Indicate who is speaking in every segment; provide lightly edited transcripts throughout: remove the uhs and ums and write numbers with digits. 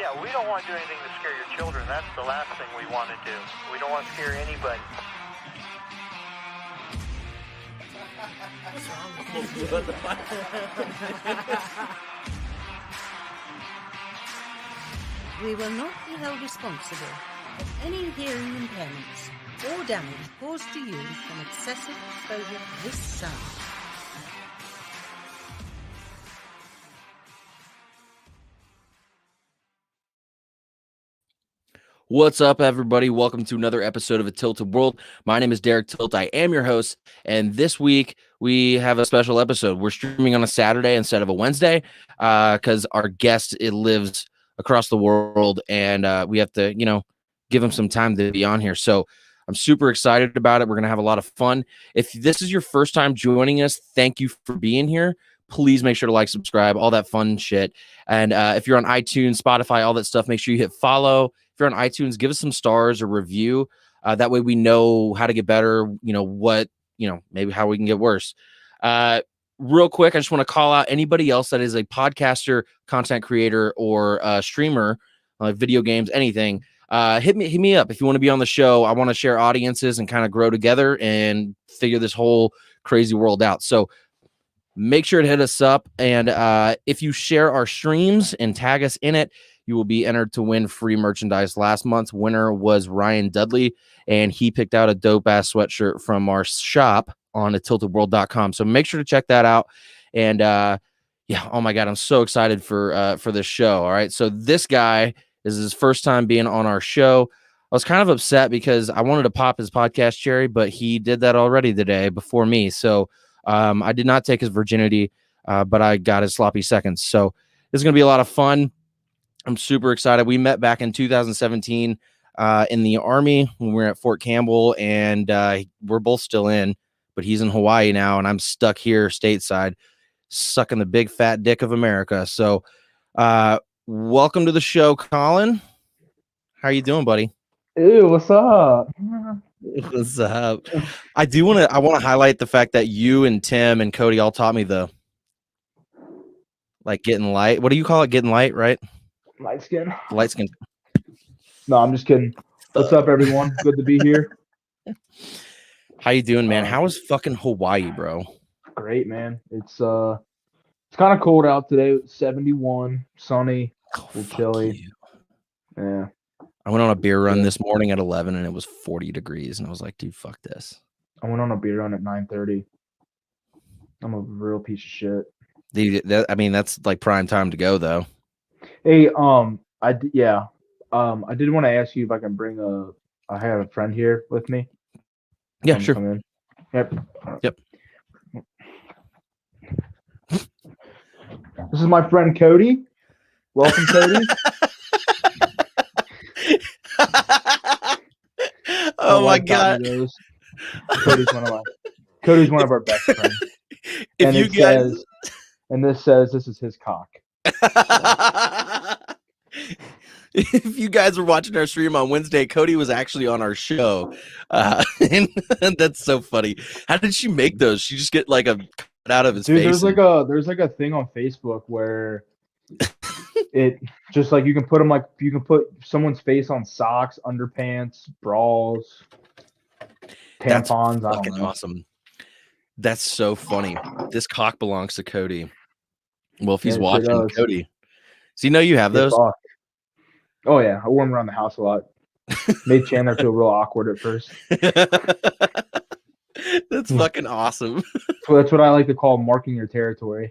Speaker 1: Yeah, we don't want to do anything to scare your children. That's the last thing we want to do. We don't want to scare anybody.
Speaker 2: We will not be held responsible for any hearing impairments or damage caused to you from excessive exposure to this sound.
Speaker 3: What's up, everybody? Welcome to another episode of A Tilted World. My name is Derek Tilt. I am your host, and this week we have a special episode. We're streaming on a Saturday instead of a Wednesday because our guest lives across the world, and we have to, give him some time to be on here. So I'm super excited about it. We're going to have a lot of fun. If this is your first time joining us, thank you for being here. Please make sure to like, subscribe, all that fun shit. And if you're on iTunes, Spotify, all that stuff, make sure you hit follow. If you're on iTunes, give us some stars or review. That way we know how to get better, maybe how we can get worse. Real quick, I just want to call out anybody else that is a podcaster, content creator, or streamer, video games, anything. Hit me up if you want to be on the show. I want to share audiences and kind of grow together and figure this whole crazy world out. So make sure to hit us up. And if you share our streams and tag us in it, you will be entered to win free merchandise. Last month's winner was Ryan Dudley, and he picked out a dope-ass sweatshirt from our shop on atiltedworld.com. So make sure to check that out. And, oh, my God, I'm so excited for this show. All right, so this guy is his first time being on our show. I was kind of upset because I wanted to pop his podcast cherry, but he did that already today before me. So I did not take his virginity, but I got his sloppy seconds. So this is going to be a lot of fun. I'm super excited. We met back in 2017 in the Army when we were at Fort Campbell, and we're both still in, but he's in Hawaii now, and I'm stuck here stateside, sucking the big fat dick of America. So welcome to the show, Collin. How are you doing, buddy?
Speaker 4: Ew, what's up?
Speaker 3: What's up? I want to highlight the fact that you and Tim and Cody all taught me the getting light. What do you call it? Getting light, right?
Speaker 4: Light skin.
Speaker 3: Light skin.
Speaker 4: No, I'm just kidding. What's up, everyone? Good to be here.
Speaker 3: How you doing, man? How is fucking Hawaii, bro?
Speaker 4: Great, man. It's kind of cold out today. 71, sunny, chilly. Yeah.
Speaker 3: I went on a beer run this morning at 11, and it was 40 degrees, and I was like, dude, fuck this.
Speaker 4: I went on a beer run at 9:30. I'm a real piece of shit.
Speaker 3: Dude, that's like prime time to go, though.
Speaker 4: Hey, I did want to ask you if I can bring I have a friend here with me.
Speaker 3: Yeah, sure.
Speaker 4: Come in. Yep. This is my friend Cody. Welcome, Cody.
Speaker 3: Oh my God.
Speaker 4: Cody's one of our best friends. This says this is his cock.
Speaker 3: If you guys were watching our stream on Wednesday, Cody was actually on our show. And that's so funny. How did she make those? She just get like a cut out of his face.
Speaker 4: There's like a thing on Facebook where it just like you can put someone's face on socks, underpants, bras, tampons.
Speaker 3: That's fucking awesome. That's so funny. This cock belongs to Cody. Well, if he's watching, Cody. Does he know you have those?
Speaker 4: Oh yeah, I wore them around the house a lot. Made Chandler feel real awkward at first.
Speaker 3: That's fucking awesome.
Speaker 4: So that's what I like to call marking your territory.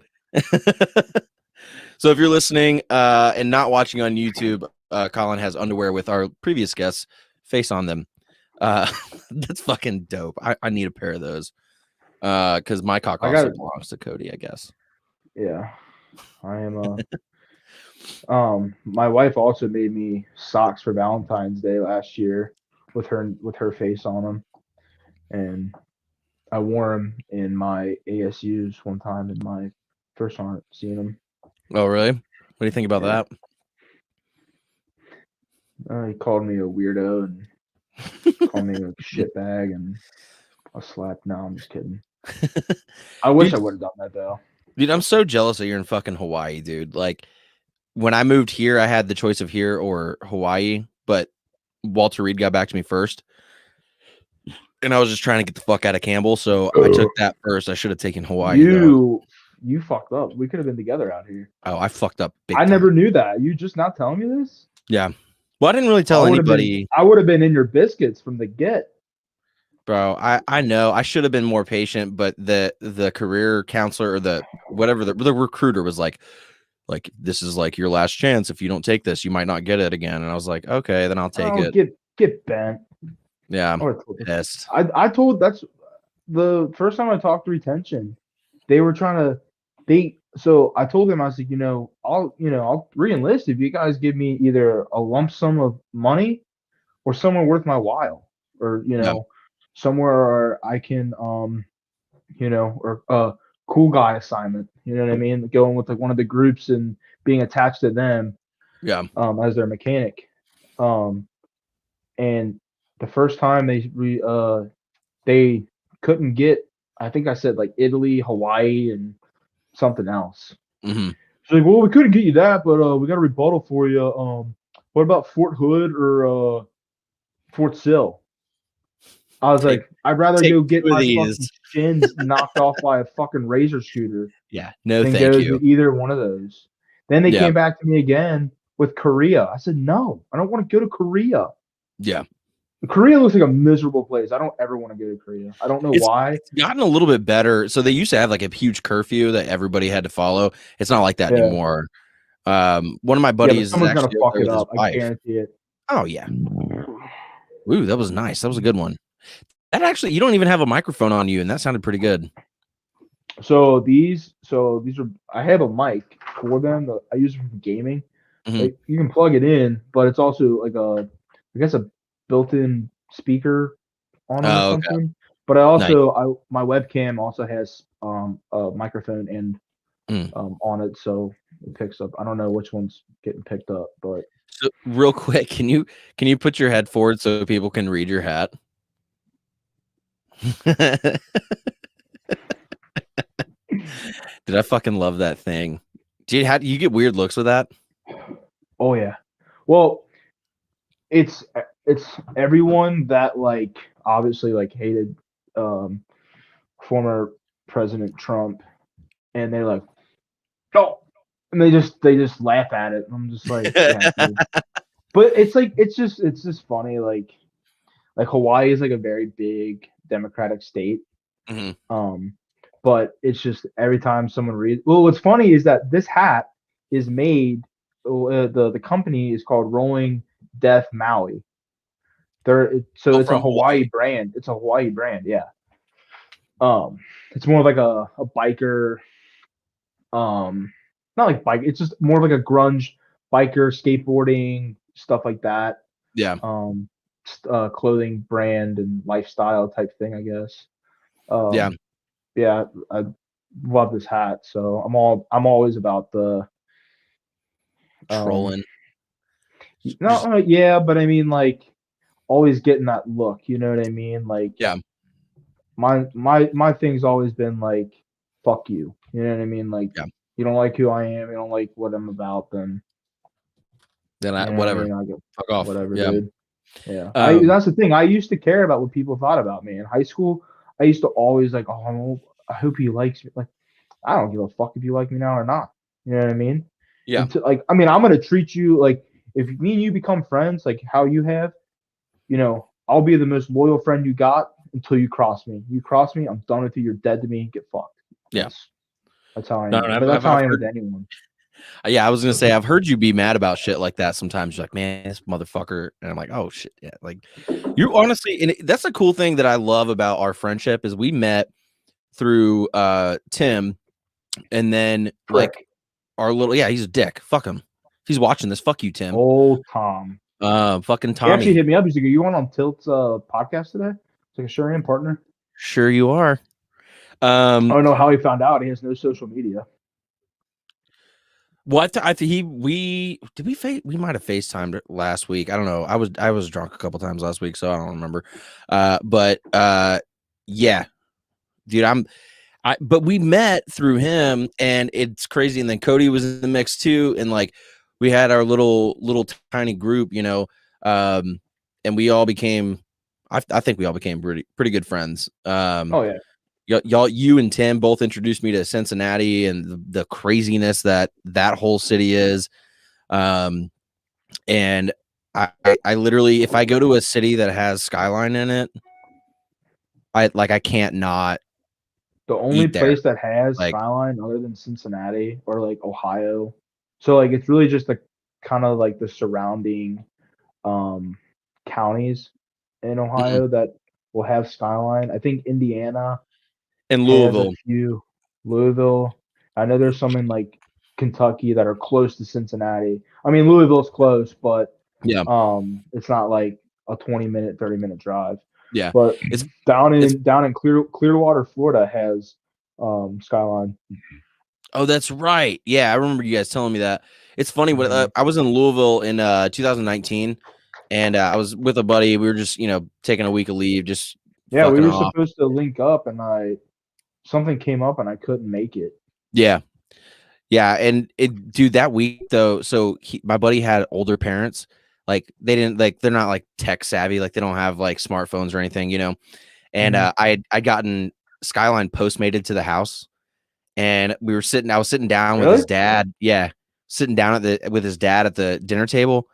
Speaker 3: So if you're listening and not watching on YouTube, Collin has underwear with our previous guest's face on them. That's fucking dope. I need a pair of those because my cock also belongs to Cody, I guess.
Speaker 4: Yeah, I am. My wife also made me socks for Valentine's Day last year with her face on them, and I wore them in my ASUs one time in my first time seeing them.
Speaker 3: Oh, really? What do you think about that?
Speaker 4: He called me a weirdo and called me a shitbag and a slap. No, I'm just kidding. I wish I would have done that though.
Speaker 3: Dude, I'm so jealous that you're in fucking Hawaii, dude. Like, when I moved here, I had the choice of here or Hawaii, but Walter Reed got back to me first. And I was just trying to get the fuck out of Campbell, so I took that first. I should have taken Hawaii, though.
Speaker 4: You fucked up. We could have been together out here.
Speaker 3: Oh, I fucked up big
Speaker 4: I
Speaker 3: time.
Speaker 4: never knew that. You just not telling me this?
Speaker 3: Yeah. Well, I didn't really tell anybody.
Speaker 4: I would have been in your biscuits from the get.
Speaker 3: Bro, I know. I should have been more patient, but the career counselor or the recruiter was like this is like your last chance. If you don't take this, you might not get it again. And I was like, okay, then I'll take it.
Speaker 4: Get bent.
Speaker 3: Yeah. Pissed.
Speaker 4: I told that's the first time I talked to retention. They were trying to so I told them, I was like, I'll re-enlist if you guys give me either a lump sum of money or somewhere worth my while, or somewhere I can or a cool guy assignment. You know what I mean? Going with like one of the groups and being attached to them.
Speaker 3: Yeah.
Speaker 4: As their mechanic. And the first time they couldn't get, I think I said like Italy, Hawaii, and something else.
Speaker 3: Mm-hmm.
Speaker 4: She's like, well, we couldn't get you that, but we got a rebuttal for you. What about Fort Hood or Fort Sill? I was like, I'd rather go get my fucking shins knocked off by a fucking razor shooter.
Speaker 3: Yeah, no,
Speaker 4: than
Speaker 3: thank
Speaker 4: go
Speaker 3: you.
Speaker 4: To either one of those. Then they came back to me again with Korea. I said, no, I don't want to go to Korea.
Speaker 3: Yeah.
Speaker 4: Korea looks like a miserable place. I don't ever want to go to Korea. I don't know why.
Speaker 3: It's gotten a little bit better. So they used to have like a huge curfew that everybody had to follow. It's not like that anymore. One of my buddies,
Speaker 4: someone's gonna fuck it up. I guarantee it.
Speaker 3: Oh yeah. Ooh, that was nice. That was a good one. That actually, you don't even have a microphone on you, and that sounded pretty good.
Speaker 4: So these are. I have a mic for them. I use them for gaming.
Speaker 3: Mm-hmm.
Speaker 4: Like, you can plug it in, but it's also like a built-in speaker on it or something. Okay. But I also my webcam also has a microphone and on it, so it picks up. I don't know which one's getting picked up, but
Speaker 3: so, real quick, can you put your head forward so people can read your hat? Did I fucking love that thing? Dude, how do you get weird looks with that?
Speaker 4: Oh yeah. Well, it's everyone that like obviously like hated former President Trump, and they're like, oh, and they just laugh at it. And I'm just like, yeah, but it's just funny. Like Hawaii is like a very big Democratic state.
Speaker 3: Mm-hmm.
Speaker 4: But it's just every time someone reads. Well, what's funny is that this hat is made. The company is called Rolling Death Maui. It's a Hawaii brand. It's a Hawaii brand, yeah. It's more like a biker. Not like bike. It's just more like a grunge biker, skateboarding stuff like that.
Speaker 3: Yeah.
Speaker 4: Clothing brand and lifestyle type thing, I guess. Yeah, I love this hat. So I'm always about the
Speaker 3: trolling.
Speaker 4: Yeah, but I mean, like, always getting that look. You know what I mean? Like,
Speaker 3: yeah.
Speaker 4: My thing's always been like, fuck you. You know what I mean? Like, you don't like who I am. You don't like what I'm about. Then
Speaker 3: whatever. I
Speaker 4: go,
Speaker 3: fuck off.
Speaker 4: Whatever,
Speaker 3: yeah.
Speaker 4: Dude. Yeah. That's the thing. I used to care about what people thought about me in high school. I used to always like, oh, I hope he likes me. Like, I don't give a fuck if you like me now or not. You know what I mean?
Speaker 3: Yeah.
Speaker 4: I'm gonna treat you like, if me and you become friends, like how you have, I'll be the most loyal friend you got until you cross me. You cross me, I'm done with you. You're dead to me. Get fucked.
Speaker 3: Yeah.
Speaker 4: That's how I am. But that's how I am with anyone.
Speaker 3: Yeah, I was gonna say, I've heard you be mad about shit like that sometimes. You're like, man, this motherfucker, and I'm like, oh shit, yeah. Like, you honestly, and that's a cool thing that I love about our friendship is we met through Tim, and then like our little he's a dick. Fuck him. If he's watching this, fuck you, Tim.
Speaker 4: Oh, Tom.
Speaker 3: Fucking Tommy.
Speaker 4: He actually hit me up. He's like, "Are you on Tilt's podcast today?" It's like, "Sure am, partner."
Speaker 3: Sure you are.
Speaker 4: I don't know how he found out. He has no social media.
Speaker 3: What I think we might have FaceTimed last week. I don't know. I was drunk a couple times last week, so I don't remember. But yeah, dude, but we met through him, and it's crazy. And then Cody was in the mix too, and like we had our little tiny group, you know, and we all became, I think we all became pretty good friends.
Speaker 4: Oh yeah.
Speaker 3: You and Tim both introduced me to Cincinnati and the craziness that whole city is. And I literally, if I go to a city that has Skyline in it, I can't not
Speaker 4: The only
Speaker 3: eat there.
Speaker 4: place that has
Speaker 3: Like,
Speaker 4: Skyline other than Cincinnati or like Ohio, so like it's really just the kind of like the surrounding um counties in Ohio that will have Skyline. I think Indiana
Speaker 3: in
Speaker 4: has a
Speaker 3: Louisville.
Speaker 4: few. Louisville. I know there's some in like Kentucky that are close to Cincinnati. I mean Louisville's close, but
Speaker 3: Yeah.
Speaker 4: it's not like a 20-minute, 30-minute drive.
Speaker 3: Yeah.
Speaker 4: But
Speaker 3: It's
Speaker 4: down in Clearwater, Florida has Skyline.
Speaker 3: Oh, that's right. Yeah, I remember you guys telling me that. It's funny when
Speaker 4: Mhm.
Speaker 3: I was in Louisville in 2019, and I was with a buddy. We were just taking a week of leave, just
Speaker 4: Yeah, we
Speaker 3: fucking
Speaker 4: were
Speaker 3: off.
Speaker 4: supposed to link up, and something came up, and I couldn't make it.
Speaker 3: Yeah, yeah, and dude, that week though. So my buddy had older parents. Like they're not like tech savvy. Like they don't have like smartphones or anything, you know. And
Speaker 4: Mhm.
Speaker 3: I'd gotten Skyline Postmated to the house. And I was sitting down with
Speaker 4: Really?
Speaker 3: his dad. Yeah. Sitting down with his dad at the dinner table.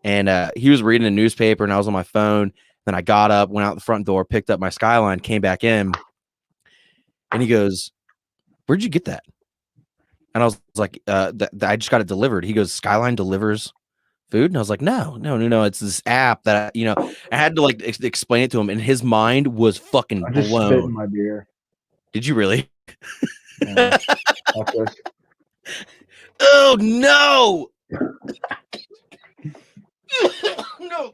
Speaker 3: And he was reading a newspaper and I was on my phone. Then I got up, went out the front door, picked up my Skyline, came back in. And he goes, "Where'd you get that?" And I was like, I just got it delivered. He goes, "Skyline delivers food?" And I was like, no. It's this app that, I had to like explain it to him. And his mind was fucking
Speaker 4: I just spit in
Speaker 3: blown.
Speaker 4: my beer.
Speaker 3: Did you really?
Speaker 4: Yeah. Fuck this.
Speaker 3: Oh, no. No.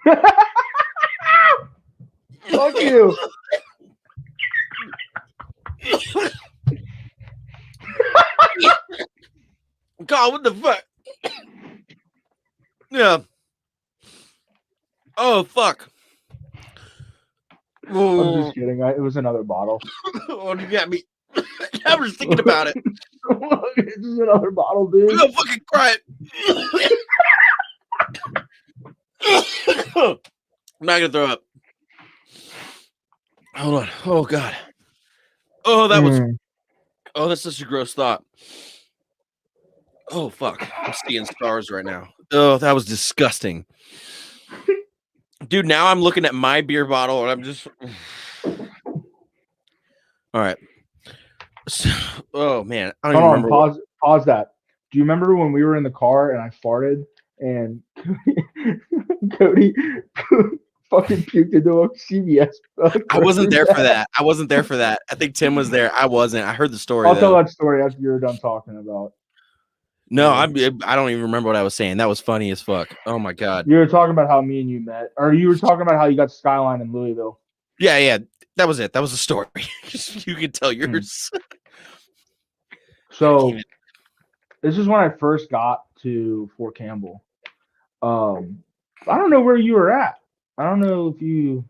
Speaker 4: Fuck you.
Speaker 3: God, what the fuck? Yeah. Oh, fuck.
Speaker 4: I'm just kidding. It was another bottle.
Speaker 3: Oh, you got me. I was thinking about it.
Speaker 4: It's just another bottle, dude.
Speaker 3: I'm gonna fucking cry. I'm not gonna throw up. Hold on. Oh, God. Oh, that was. Oh, that's such a gross thought. Oh, fuck. I'm seeing stars right now. Oh, that was disgusting. Dude, now I'm looking at my beer bottle and I'm just. All right. So, oh, man. I don't even remember.
Speaker 4: Pause that. Do you remember when we were in the car and I farted and Cody fucking puked into a CVS?
Speaker 3: I wasn't there for that. I think Tim was there. I wasn't. I heard the story.
Speaker 4: I'll tell that story after you're done talking about.
Speaker 3: No, I don't even remember what I was saying. That was funny as fuck. Oh my God.
Speaker 4: You were talking about how me and you met, or you were talking about how you got Skyline in Louisville.
Speaker 3: Yeah. That was it. That was the story. You can tell yours.
Speaker 4: So this is when I first got to Fort Campbell. I don't know where you were at. I don't know if you.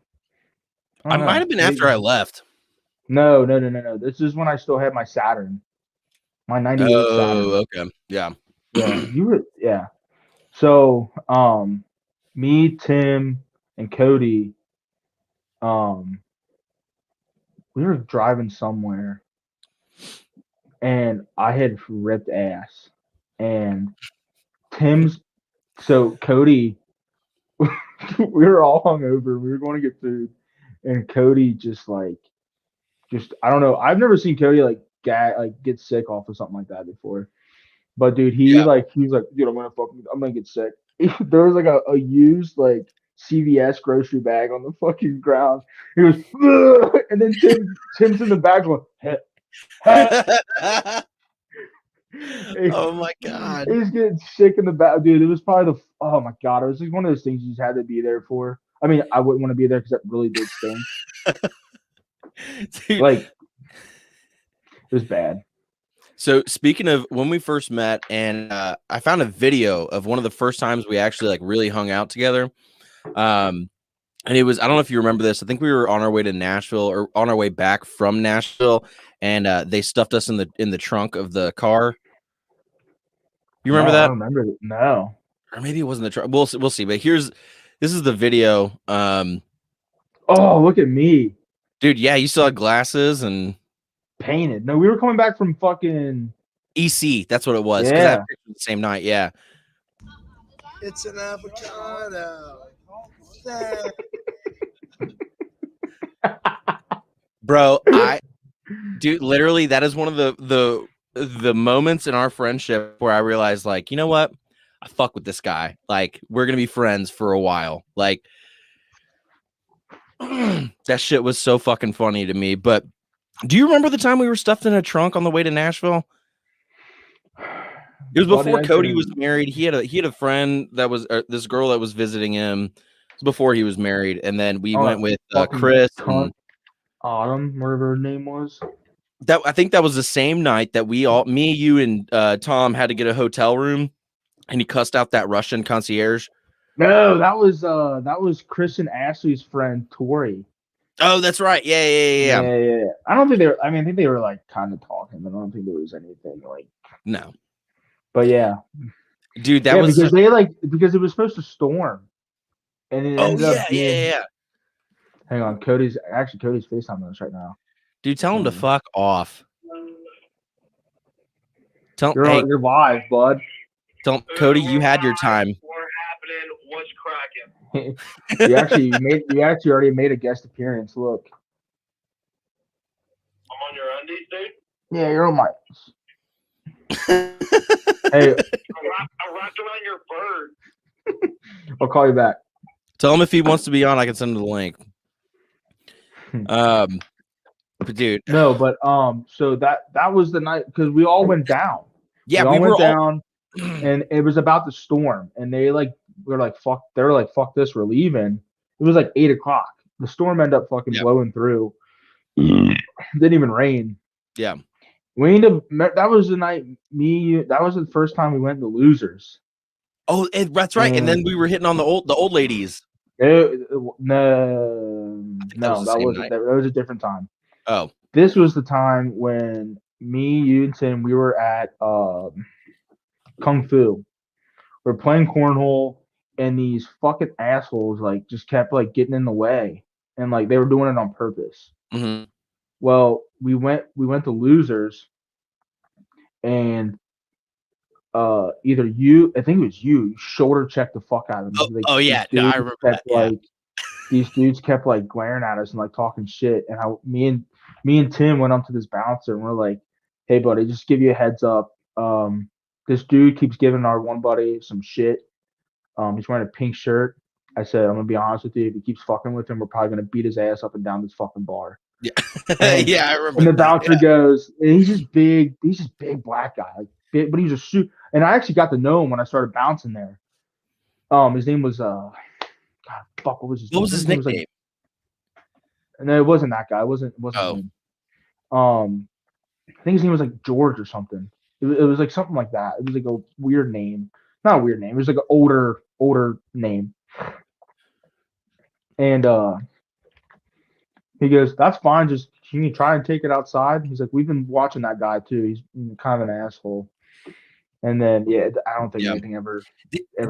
Speaker 3: I might have been after I left.
Speaker 4: No. This is when I still had my Saturn. My 98 Saturn.
Speaker 3: Oh, okay. Yeah.
Speaker 4: Yeah, you were. Yeah. So, me, Tim, and Cody, we were driving somewhere, and I had ripped ass, and Cody, we were all hungover. We were going to get food, and Cody I don't know. I've never seen Cody get sick off of something like that before. But dude, he was like, dude, I'm gonna get sick. There was like a used like CVS grocery bag on the fucking ground. He was, ugh! And then Tim's in the back going,
Speaker 3: Oh my God.
Speaker 4: He's getting sick in the back, dude. It was probably oh my God, it was like one of those things you just had to be there for. I mean, I wouldn't want to be there because that really did stink.
Speaker 3: Dude.
Speaker 4: Like, it was bad.
Speaker 3: So speaking of when we first met, and I found a video of one of the first times we actually like really hung out together. And it was, I don't know if you remember this. I think we were on our way to Nashville or on our way back from Nashville, and they stuffed us in the trunk of the car. You remember that?
Speaker 4: I remember it. No.
Speaker 3: or maybe it wasn't the truck. We'll see. But this is the video.
Speaker 4: Oh, look at me.
Speaker 3: Dude, yeah, you still had glasses and
Speaker 4: Painted. No, we were coming back from fucking
Speaker 3: EC. That's what it was.
Speaker 4: Yeah.
Speaker 3: The same night. Yeah.
Speaker 5: It's an avocado.
Speaker 3: Bro, dude, literally, that is one of the moments in our friendship where I realized, like, you know what? I fuck with this guy. Like, we're gonna be friends for a while. Like, that shit was so fucking funny to me. But do you remember the time we were stuffed in a trunk on the way to Nashville? It was before Cody was married. He had a friend that was this girl that was visiting him. It was before he was married, and then we went with Chris and
Speaker 4: Autumn, whatever her name was.
Speaker 3: I think that was the same night that me, you, and Tom had to get a hotel room, and he cussed out that Russian concierge.
Speaker 4: No, that was Chris and Ashley's friend Tori.
Speaker 3: Oh, that's right. Yeah.
Speaker 4: I don't think they were. I mean, I think they were like kind of talking, but I don't think there was anything like.
Speaker 3: No.
Speaker 4: But yeah,
Speaker 3: dude, that was
Speaker 4: because it was supposed to storm, and it ended up being,
Speaker 3: yeah.
Speaker 4: Hang on, Cody's FaceTiming us right now.
Speaker 3: Dude, tell him to fuck off.
Speaker 4: You're live, bud.
Speaker 3: Tell him, Cody, you had your time.
Speaker 1: What's cracking?
Speaker 4: you actually already made a guest appearance. Look,
Speaker 1: I'm on your undies, dude.
Speaker 4: Yeah, you're on my. Hey,
Speaker 1: I'm rocking on your bird.
Speaker 4: I'll call you back.
Speaker 3: Tell him if he wants to be on, I can send him the link. But dude,
Speaker 4: no, but so that was the night because we all went down.
Speaker 3: Yeah,
Speaker 4: we all went down, and it was about the storm, and they were like fuck this, we're leaving. It was like 8:00. The storm ended up fucking blowing through. Didn't even rain.
Speaker 3: Yeah.
Speaker 4: That was the night that was the first time we went to Losers.
Speaker 3: Oh, that's right. And then we were hitting on the old ladies.
Speaker 4: No, that was a different time.
Speaker 3: Oh,
Speaker 4: this was the time when me, you, and Tim, we were at Kung Fu. We're playing cornhole, and these fucking assholes just kept getting in the way, and they were doing it on purpose.
Speaker 3: Mm-hmm.
Speaker 4: Well, we went to Losers, and either you, I think it was you, shoulder checked the fuck out of them.
Speaker 3: I remember that.
Speaker 4: These dudes kept glaring at us and talking shit, and me and Tim went up to this bouncer and we're like, "Hey, buddy, just give you a heads up. This dude keeps giving our one buddy some shit. He's wearing a pink shirt." I said, "I'm gonna be honest with you. If he keeps fucking with him, we're probably gonna beat his ass up and down this fucking bar."
Speaker 3: Yeah, I remember.
Speaker 4: And the bouncer goes, and he's just big black guy, big, but he was a suit. And I actually got to know him when I started bouncing there. His name was God, fuck, what was his name?
Speaker 3: What was his nickname?
Speaker 4: No, it wasn't that guy. It wasn't him. I think his name was George or something. It was something like that. It was a weird name. Not a weird name. It was an older name. And he goes, "That's fine. Just can you try and take it outside?" He's like, "We've been watching that guy too. He's kind of an asshole." And then I don't think anything ever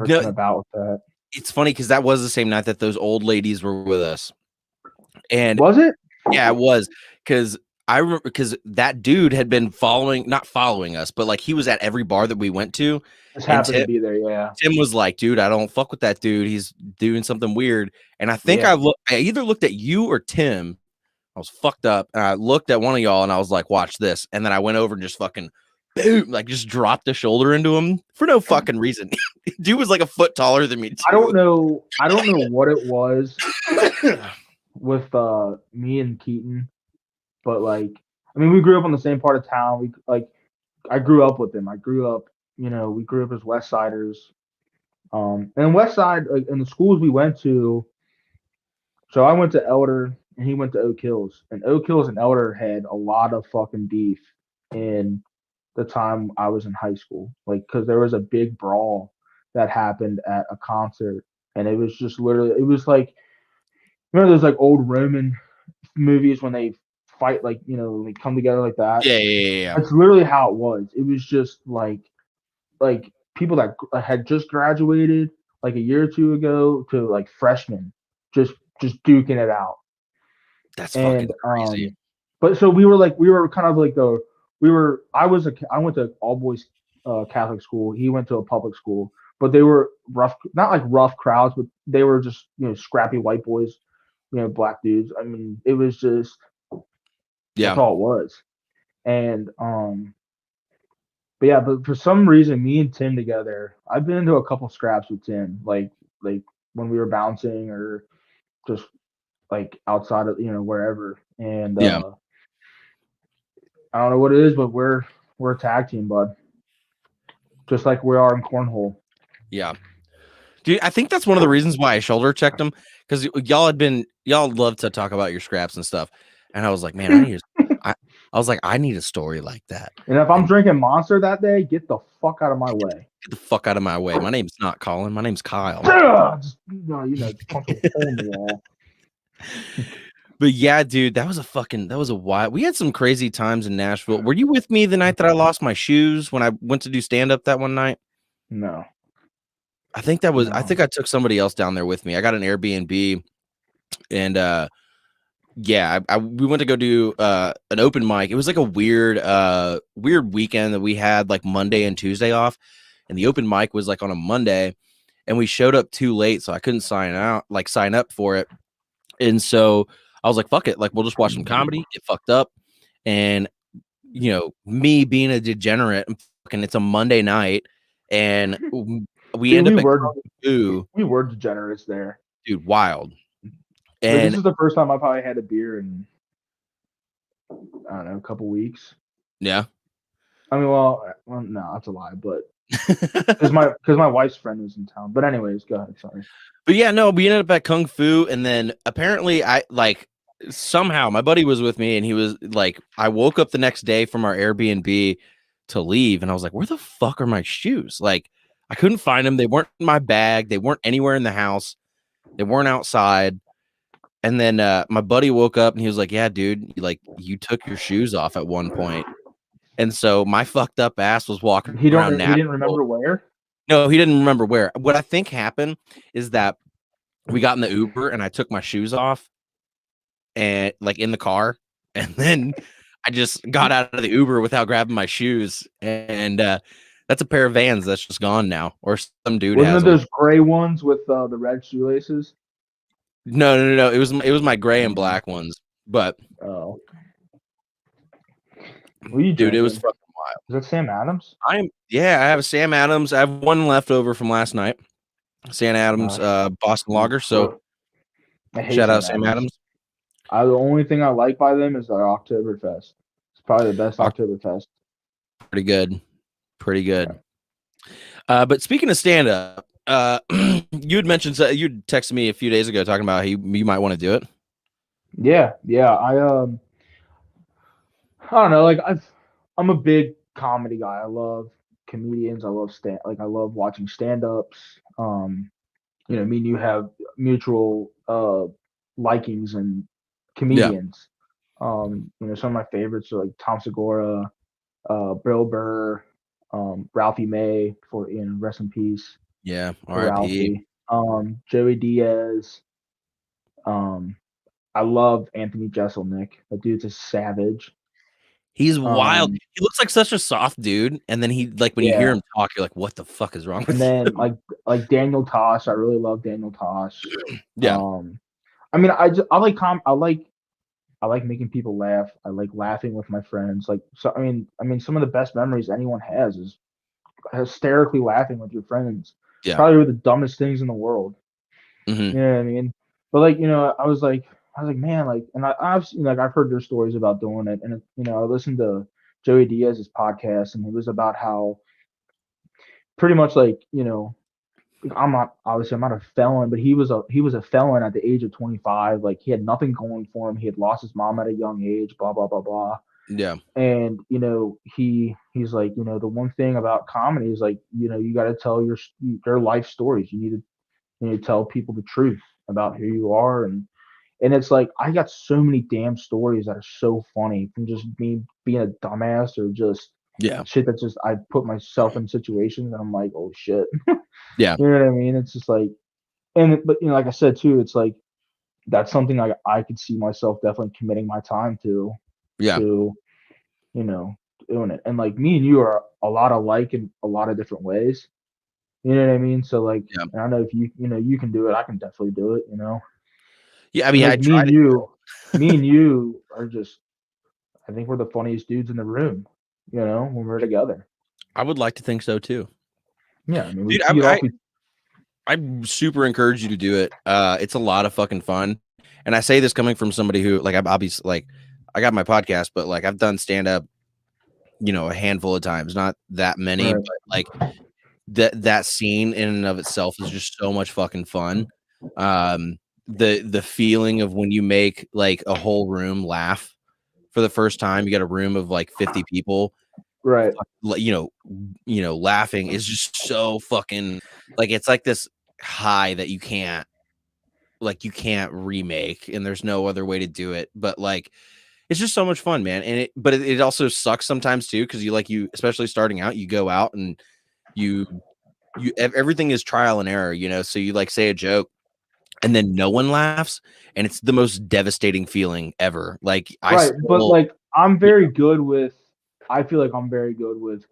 Speaker 4: came about with that.
Speaker 3: It's funny because that was the same night that those old ladies were with us. And
Speaker 4: was it?
Speaker 3: Yeah, it was. Because I remember that dude had been not following us, but he was at every bar that we went to.
Speaker 4: Just happened to be there, yeah.
Speaker 3: Tim was like, "Dude, I don't fuck with that dude. He's doing something weird." And I think I either looked at you or Tim. I was fucked up, and I looked at one of y'all, and I was like, "Watch this!" And then I went over and just fucking boom, just dropped a shoulder into him for no fucking reason. Dude was a foot taller than me too.
Speaker 4: I don't know what it was with me and Keaton, but we grew up in the same part of town. I grew up with him. I grew up, we grew up as West Siders. And West Side, in the schools we went to. So I went to Elder, and he went to Oak Hills, and Oak Hills and Elder had a lot of fucking beef in the time I was in high school, because there was a big brawl that happened at a concert, and it was just literally, it was remember those old Roman movies when they fight, they come together like that.
Speaker 3: Yeah.
Speaker 4: That's literally how it was. It was just people that had just graduated like a year or two ago to like freshmen, just duking it out.
Speaker 3: That's
Speaker 4: And
Speaker 3: fucking crazy.
Speaker 4: but so we were kind of like I went to all boys Catholic school. He went to a public school, but they were rough, not like rough crowds, but they were just scrappy white boys, black dudes. I mean, it was just
Speaker 3: Yeah.
Speaker 4: that's all it was. And but yeah, but for some reason, me and Tim together, I've been into a couple scraps with Tim, like when we were bouncing or just like outside of wherever. And
Speaker 3: Yeah.
Speaker 4: I don't know what it is, but we're a tag team, bud. Just like we are in cornhole.
Speaker 3: Yeah. Dude, I think that's one of the reasons why I shoulder checked him, because y'all love to talk about your scraps and stuff. And I was like, man, I need a story like that.
Speaker 4: And if I'm drinking Monster that day, get the fuck out of my way.
Speaker 3: Get the fuck out of my way. My name's not Collin. My name's Kyle.
Speaker 4: Just punch a hole in the wall.
Speaker 3: But yeah, dude, that was a wild. We had some crazy times in Nashville. Were you with me the night that I lost my shoes when I went to do stand up that one night?
Speaker 4: No.
Speaker 3: I think I took somebody else down there with me. I got an Airbnb, and we went to go do an open mic. It was like a weird weekend that we had, like Monday and Tuesday off, and the open mic was like on a Monday, and we showed up too late, so I couldn't sign up for it. And so I was like, fuck it, like we'll just watch some comedy, get fucked up. And me being a degenerate, and it's a Monday night, and we end up at Kunkemoeller.
Speaker 4: We were degenerates there.
Speaker 3: Dude, wild.
Speaker 4: And this is the first time I probably had a beer in, I don't know, a couple weeks.
Speaker 3: Yeah.
Speaker 4: I mean, well, no, that's a lie, but because my wife's friend was in town. But anyways, go ahead. Sorry.
Speaker 3: But yeah, no, we ended up at Kung Fu, and then apparently somehow my buddy was with me, and he was like, I woke up the next day from our Airbnb to leave, and I was like, where the fuck are my shoes? Like, I couldn't find them. They weren't in my bag. They weren't anywhere in the house. They weren't outside. And then my buddy woke up, and he was like, yeah, dude, you took your shoes off at one point. And so my fucked up ass was walking around.
Speaker 4: He didn't remember where?
Speaker 3: No, he didn't remember where. What I think happened is that we got in the Uber, and I took my shoes off, and like in the car, and then I just got out of the Uber without grabbing my shoes, and that's a pair of Vans that's just gone now, or some dude
Speaker 4: Wasn't
Speaker 3: has
Speaker 4: it those gray ones with the red shoelaces?
Speaker 3: No. It was my gray and black ones, but dude, it was fucking wild.
Speaker 4: Is that Sam Adams?
Speaker 3: I have a Sam Adams. I have one left over from last night. Sam Adams, Boston Lager. So shout out Sam Adams.
Speaker 4: The only thing I like by them is their Oktoberfest. It's probably the best Oktoberfest.
Speaker 3: Pretty good. Yeah. But speaking of stand-up, you had mentioned, you texted me a few days ago talking about how you might want to do it.
Speaker 4: Yeah. I don't know. Like I'm a big comedy guy. I love comedians. I love I love watching stand-ups. Me and you have mutual likings and comedians. Yeah. Some of my favorites are like Tom Segura, Bill Burr, Ralphie May, for rest in peace.
Speaker 3: Yeah, R.I.P.
Speaker 4: Joey Diaz. I love Anthony Jeselnik. That dude's a savage.
Speaker 3: He's wild. He looks like such a soft dude, and then he when you hear him talk, you're like, "What the fuck is wrong with you?"
Speaker 4: And then like Daniel Tosh, I really love Daniel Tosh.
Speaker 3: Yeah.
Speaker 4: I mean, I like making people laugh. I like laughing with my friends. I mean, some of the best memories anyone has is hysterically laughing with your friends.
Speaker 3: Yeah.
Speaker 4: Probably the dumbest things in the world.
Speaker 3: Mm-hmm.
Speaker 4: You know what I mean? But I was like, man, and I've heard their stories about doing it, and I listened to Joey Diaz's podcast, and it was about how pretty much I'm not a felon, but he was a felon at the age of 25. Like, he had nothing going for him. He had lost his mom at a young age. Blah blah blah blah.
Speaker 3: Yeah.
Speaker 4: And he's like, the one thing about comedy is you got to tell their life stories. You need to tell people the truth about who you are, and it's like I got so many damn stories that are so funny from just me being a dumbass or just
Speaker 3: Yeah.
Speaker 4: shit that just I put myself in situations and I'm like, oh shit.
Speaker 3: Yeah.
Speaker 4: You know what I mean? It's just like, but like I said too, it's like that's something I could see myself definitely committing my time to,
Speaker 3: Yeah.
Speaker 4: to, doing it. And like me and you are a lot alike in a lot of different ways. You know what I mean? So like,
Speaker 3: Yeah.
Speaker 4: and I know if you can do it, I can definitely do it.
Speaker 3: Yeah. I
Speaker 4: And
Speaker 3: mean, I
Speaker 4: like
Speaker 3: tried it.
Speaker 4: me and you are just, I think we're the funniest dudes in the room. When we're together.
Speaker 3: I would like to think so too.
Speaker 4: Yeah, I mean, we
Speaker 3: Dude,
Speaker 4: feed off.
Speaker 3: I super encourage you to do it. It's a lot of fucking fun. And I say this coming from somebody who, like, I'm obviously, like, I got my podcast, but like I've done stand up, a handful of times, not that many,
Speaker 4: Right.
Speaker 3: but like that scene in and of itself is just so much fucking fun. The feeling of when you make like a whole room laugh for the first time, you got a room of like 50 people,
Speaker 4: Right.
Speaker 3: laughing is just so fucking, like, it's like this high that you can't remake, and there's no other way to do it, but like it's just so much fun, man. And it also sucks sometimes too, because you especially starting out, you go out and you everything is trial and error, so you like say a joke and then no one laughs, and it's the most devastating feeling ever. Like
Speaker 4: But like I'm very good with, I feel like I'm very good with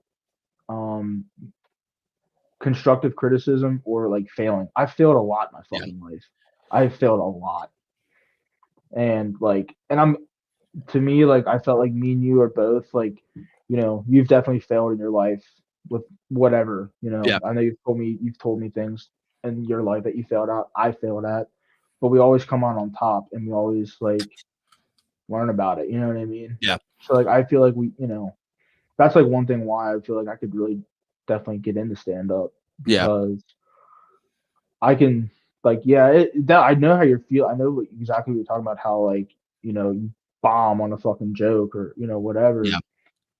Speaker 4: constructive criticism or like failing. I failed a lot in my fucking life. I failed a lot. And like, to me, like, I felt like me and you are both like, you've definitely failed in your life with whatever,
Speaker 3: Yeah.
Speaker 4: I know you've told me things in your life that you failed at, I failed at, but we always come on top and we always like learn about it. You know what I mean?
Speaker 3: Yeah.
Speaker 4: So like, I feel like that's like one thing why I feel like I could really definitely get into stand up, because I can, like, I know how you feel. I know exactly what you're talking about, how like, you bomb on a fucking joke or, whatever.
Speaker 3: Yeah.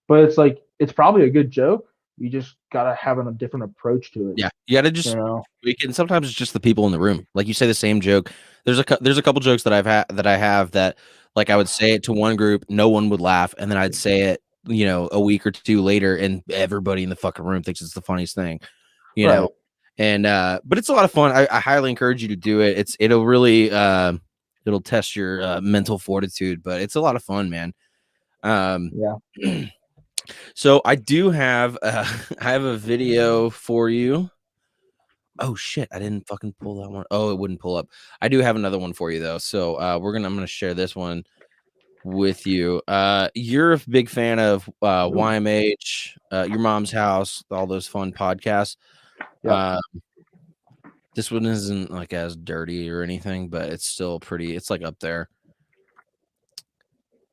Speaker 4: But it's like, it's probably a good joke. You just gotta have a different approach to it.
Speaker 3: Yeah, you gotta just and sometimes it's just the people in the room. Like you say the same joke. There's a couple jokes that I have that like I would say it to one group, no one would laugh, and then I'd say it, a week or two later, and everybody in the fucking room thinks it's the funniest thing,
Speaker 4: Right.
Speaker 3: And but it's a lot of fun. I highly encourage you to do it. It'll really it'll test your mental fortitude, but it's a lot of fun, man.
Speaker 4: Yeah.
Speaker 3: So I do have I have a video for you. Oh shit, I didn't fucking pull that one. Oh, it wouldn't pull up. I do have another one for you though. So I'm gonna share this one with you. You're a big fan of YMH, Your Mom's House, all those fun podcasts.
Speaker 4: Yeah.
Speaker 3: This one isn't like as dirty or anything, but it's still pretty, it's like up there.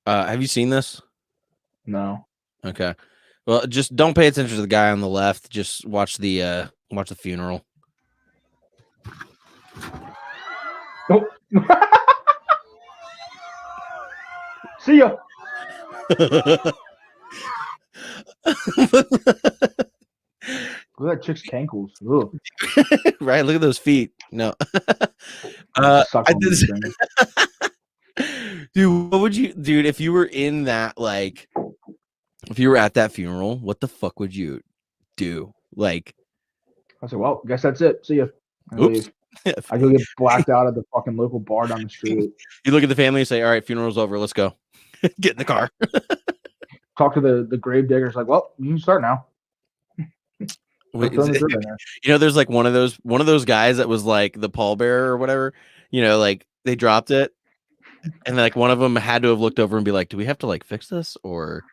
Speaker 3: Have you seen this?
Speaker 4: No.
Speaker 3: Okay. Well, just don't pay attention to the guy on the left. Just watch the funeral.
Speaker 4: Nope. See ya. Look at that chick's cankles.
Speaker 3: Right? Look at those feet. No.
Speaker 4: Suck on these things.
Speaker 3: Dude, what would you, dude, if you were in that, like, if you were at that funeral, what the fuck would you do? Like,
Speaker 4: I said, well, guess that's it. See ya. I
Speaker 3: oops.
Speaker 4: I go get blacked out at the fucking local bar down the street.
Speaker 3: You look at the family and say, all right, funeral's over. Let's go. Get in the car.
Speaker 4: Talk to the grave diggers, like, well, you can start now.
Speaker 3: Wait, there's like one of those guys that was like the pallbearer or whatever, like they dropped it, and like one of them had to have looked over and be like, do we have to like fix this, or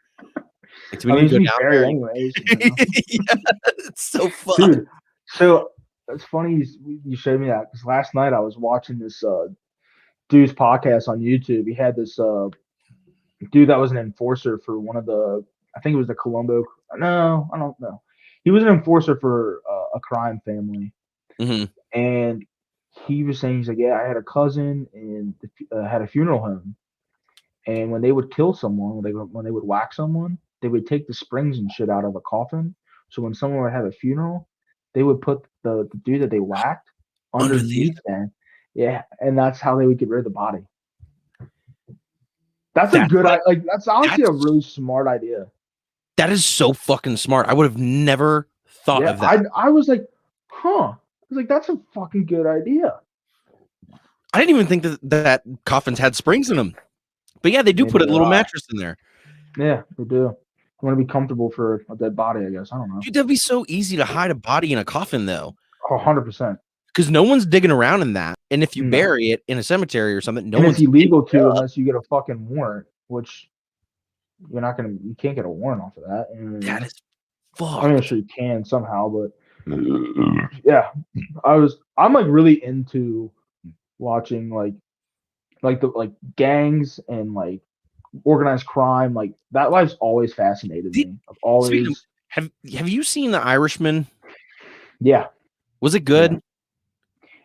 Speaker 3: like, do we need to go down there
Speaker 4: anyways?
Speaker 3: Yeah, it's so fun,
Speaker 4: dude. So it's funny you showed me that, because last night I was watching this dude's podcast on YouTube. He had this dude that was an enforcer for one of the, I think it was the Colombo. No, I don't know. He was an enforcer for a crime family, and he was saying, he's like, yeah, I had a cousin and had a funeral home, and when they would kill someone, when they would whack someone, they would take the springs and shit out of a coffin. So when someone would have a funeral, they would put the dude that they whacked underneath them. Yeah, and that's how they would get rid of the body. That's a good, that's honestly a really smart idea.
Speaker 3: That is so fucking smart. I would have never thought of that.
Speaker 4: I was like, huh. I was like, that's a fucking good idea.
Speaker 3: I didn't even think that coffins had springs in them. But yeah, they do put a little mattress in there.
Speaker 4: Yeah, they do. I want to be comfortable for a dead body, I guess. I don't know.
Speaker 3: Dude, that'd be so easy to hide a body in a coffin, though.
Speaker 4: 100%.
Speaker 3: Because no one's digging around in that. And if you bury it in a cemetery or something, no one's
Speaker 4: it's illegal to unless you get a fucking warrant, which you can't get a warrant off of that.
Speaker 3: That is fucked.
Speaker 4: I mean, I'm sure you can somehow, but yeah, I'm like really into watching like the gangs and like organized crime. Like that life's always fascinated me. I've always.
Speaker 3: Have you seen The Irishman?
Speaker 4: Yeah.
Speaker 3: Was it good?
Speaker 4: Yeah.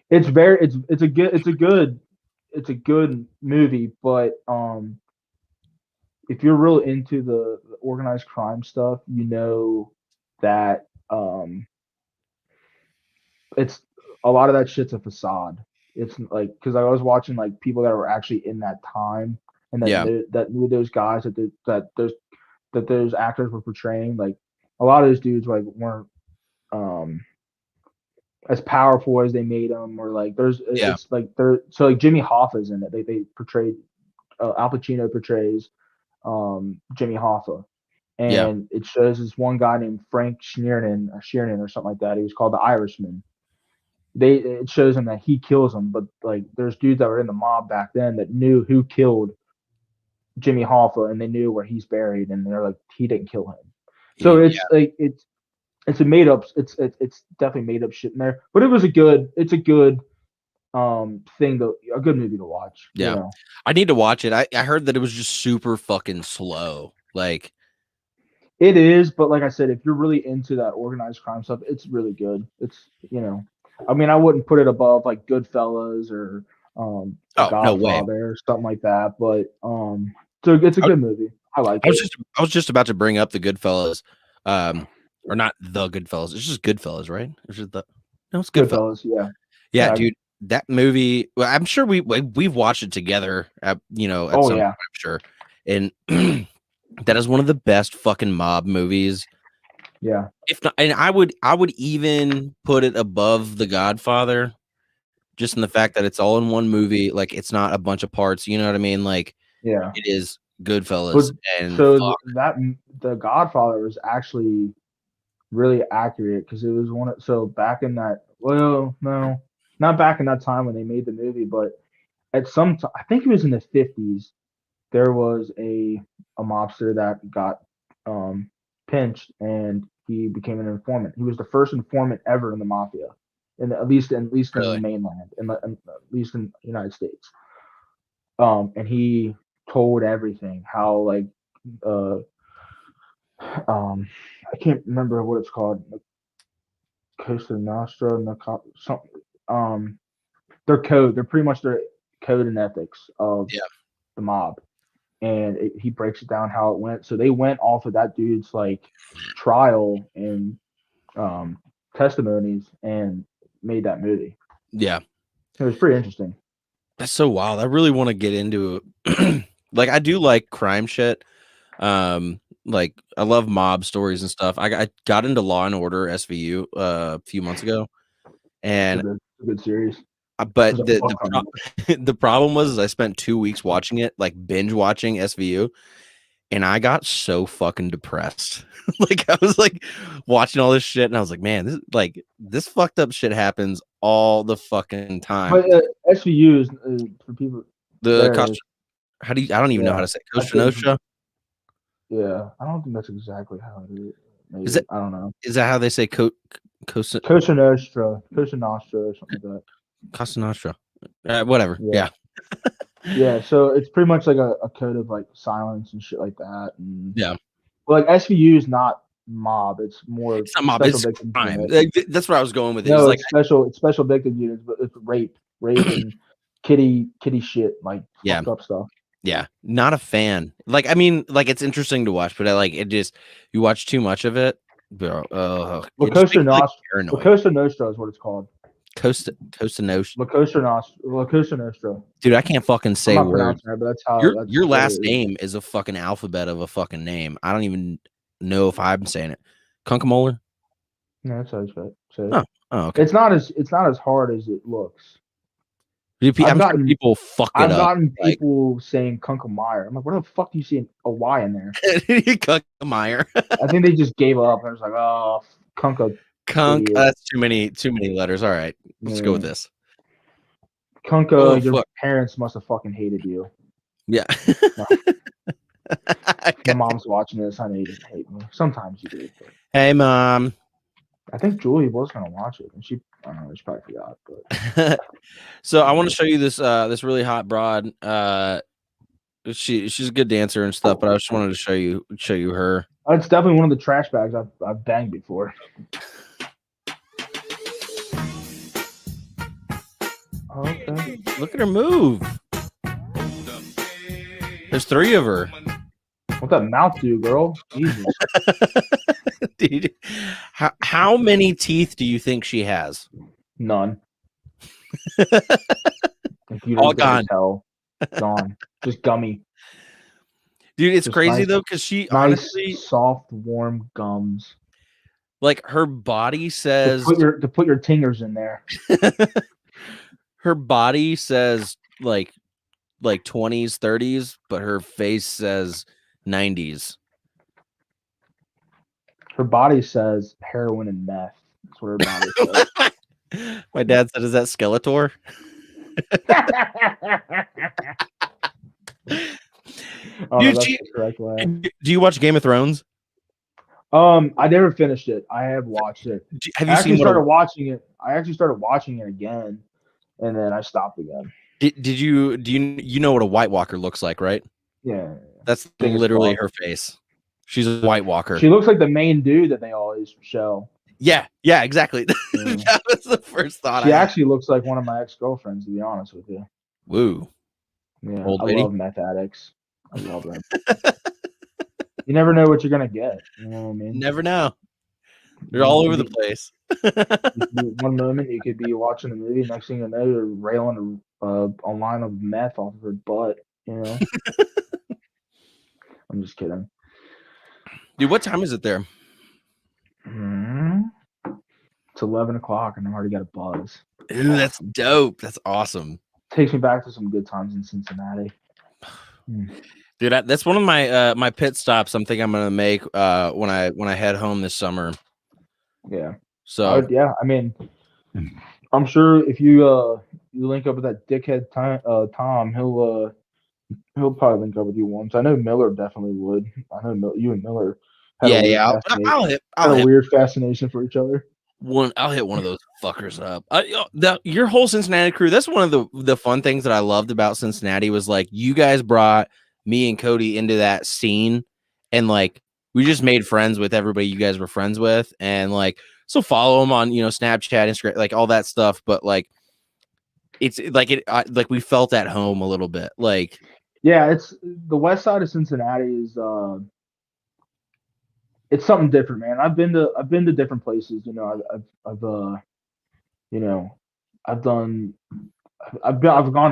Speaker 4: It's a good movie, but if you're real into the organized crime stuff, you know that it's a lot of that shit's a facade. It's like because I was watching like people that were actually in that time and that knew those guys that those actors were portraying. Like a lot of those dudes like weren't as powerful as they made them, or like it's like they're so like Jimmy Hoffa's in it. They portrayed Al Pacino portrays Jimmy Hoffa, and it shows this one guy named Frank Sheeran or something like that. He was called the Irishman. It shows him that he kills him, but like there's dudes that were in the mob back then that knew who killed Jimmy Hoffa, and they knew where he's buried, and they're like he didn't kill him. So it's like it's a made up. It's definitely made up shit in there, but it's a good thing a good movie to watch.
Speaker 3: Yeah,
Speaker 4: you know?
Speaker 3: I need to watch it. I heard that it was just super fucking slow. Like
Speaker 4: it is, but like I said, if you're really into that organized crime stuff, it's really good. It's I mean, I wouldn't put it above like Goodfellas or Godfather or something like that, but so it's a good movie. I like it.
Speaker 3: I was just about to bring up the Goodfellas. Or not the Goodfellas. It's just Goodfellas, right? It's just it's Goodfellas. Yeah, dude. That movie. Well, I'm sure we've watched it together. At some point, I'm sure. And that is one of the best fucking mob movies.
Speaker 4: Yeah.
Speaker 3: If not, and I would even put it above The Godfather, just in the fact that it's all in one movie. Like it's not a bunch of parts. You know what I mean? Like it is Goodfellas. And
Speaker 4: so The Godfather was actually really accurate because it was back in that not back in that time when they made the movie, but at some time I think it was in the 50s there was a mobster that got pinched and he became an informant. He was the first informant ever in the mafia, at least in the mainland, at least in the United States. And he told everything how like I can't remember what it's called. Costa Nostra, their code. They're pretty much their code and ethics of the mob, and he breaks it down how it went. So they went off of that dude's like trial and testimonies and made that movie.
Speaker 3: Yeah,
Speaker 4: it was pretty interesting.
Speaker 3: That's so wild. I really want to get into it. Like I do like crime shit. Like I love mob stories and stuff. I got into Law and Order SVU a few months ago, and
Speaker 4: it's a good series.
Speaker 3: But the problem was I spent 2 weeks watching it, like binge watching SVU, and I got so fucking depressed. Like I was like watching all this shit, and I was like, man, this fucked up shit happens all the fucking time.
Speaker 4: But SVU is for people.
Speaker 3: I don't even know how to say Costa Nostra.
Speaker 4: Yeah, I don't think that's exactly how it is. Maybe. I don't know.
Speaker 3: Is that how they say Costa
Speaker 4: Nostra, or something like that?
Speaker 3: Costa Nostra. Whatever. Yeah.
Speaker 4: Yeah, so it's pretty much like a code of like silence and shit like that. And,
Speaker 3: well,
Speaker 4: like SVU is not mob. It's more.
Speaker 3: It's not mob. It's crime. That's what I was going with.
Speaker 4: No, it's special victim units, but it's rape and kitty shit, like fucked up stuff.
Speaker 3: Yeah, not a fan. Like, I mean, like it's interesting to watch, but you watch too much of it.
Speaker 4: Costa Nostra is what it's called.
Speaker 3: Costa Nostra.
Speaker 4: La Costa Nostra.
Speaker 3: Dude, I can't fucking say words.
Speaker 4: That, but that's how
Speaker 3: your last name is a fucking alphabet of a fucking name. I don't even. know if I'm saying it. Kunkemoeller?
Speaker 4: No, that's how it's said.
Speaker 3: Oh, okay.
Speaker 4: It's not as hard as it looks.
Speaker 3: I'm sure people fuck it
Speaker 4: I've
Speaker 3: up.
Speaker 4: gotten people saying Kunkemeyer. I'm like, where the fuck do you see a Y in there?
Speaker 3: Kunkemeyer.
Speaker 4: I think they just gave up. I was like, oh, Kunk.
Speaker 3: That's too many letters. All right, let's go with this.
Speaker 4: Kunka, your parents must have fucking hated you.
Speaker 3: Yeah.
Speaker 4: My mom's watching this. I know you didn't hate me. Sometimes you do. But
Speaker 3: hey, Mom.
Speaker 4: I think Julie was gonna watch it, and she probably forgot. But
Speaker 3: so I want to show you this this really hot broad. She's a good dancer and stuff, but I just wanted to show you her.
Speaker 4: It's definitely one of the trash bags I've banged before. Okay.
Speaker 3: Look at her move. There's 3 of her.
Speaker 4: What that mouth do, girl? Jesus.
Speaker 3: Dude, how many teeth do you think she has?
Speaker 4: None.
Speaker 3: All gone.
Speaker 4: Gone. Just gummy.
Speaker 3: Dude, it's just crazy though, because she honestly
Speaker 4: soft, warm gums.
Speaker 3: Like her body says
Speaker 4: to put your tingers in there.
Speaker 3: Her body says like 20s, 30s, but her face says 90s.
Speaker 4: Her body says heroin and meth. That's what her body says.
Speaker 3: My dad said, "Is that Skeletor?"
Speaker 4: Dude, that's the correct way.
Speaker 3: Do you watch Game of Thrones?
Speaker 4: I never finished it. I have watched it.
Speaker 3: Have you seen?
Speaker 4: Watching it. I actually started watching it again, and then I stopped again.
Speaker 3: Do you know what a White Walker looks like, right?
Speaker 4: Yeah.
Speaker 3: That's literally her face. She's a White Walker.
Speaker 4: She looks like the main dude that they always show.
Speaker 3: Yeah, exactly. Yeah. That was the first thought.
Speaker 4: She actually looks like one of my ex-girlfriends, to be honest with you.
Speaker 3: Woo.
Speaker 4: Yeah,
Speaker 3: Old
Speaker 4: I
Speaker 3: lady?
Speaker 4: love meth addicts. I love them. You never know what you're gonna get. You know what I mean?
Speaker 3: Never know. They're all over the place.
Speaker 4: One moment you could be watching a movie, next thing you know, you're railing a line of meth off of her butt. You know? I'm just kidding.
Speaker 3: Dude, what time is it there?
Speaker 4: It's 11 o'clock, and I've already got a buzz.
Speaker 3: Ooh, that's dope. That's awesome.
Speaker 4: Takes me back to some good times in Cincinnati.
Speaker 3: Dude, that's one of my my pit stops. I'm thinking I'm gonna make when I head home this summer.
Speaker 4: Yeah.
Speaker 3: So
Speaker 4: yeah, I mean, I'm sure if you link up with that dickhead Tom, he'll probably link up with you once. I know Miller definitely would. I know you and Miller.
Speaker 3: I'll hit
Speaker 4: a weird fascination for each other.
Speaker 3: I'll hit one of those fuckers up. Your whole Cincinnati crew. That's one of the fun things that I loved about Cincinnati was like you guys brought me and Cody into that scene, and like we just made friends with everybody you guys were friends with, and like so follow them on Snapchat, Instagram, like all that stuff. But like it's like like we felt at home a little bit. Like
Speaker 4: it's the west side of Cincinnati is it's something different, man. I've been to different places. I've gone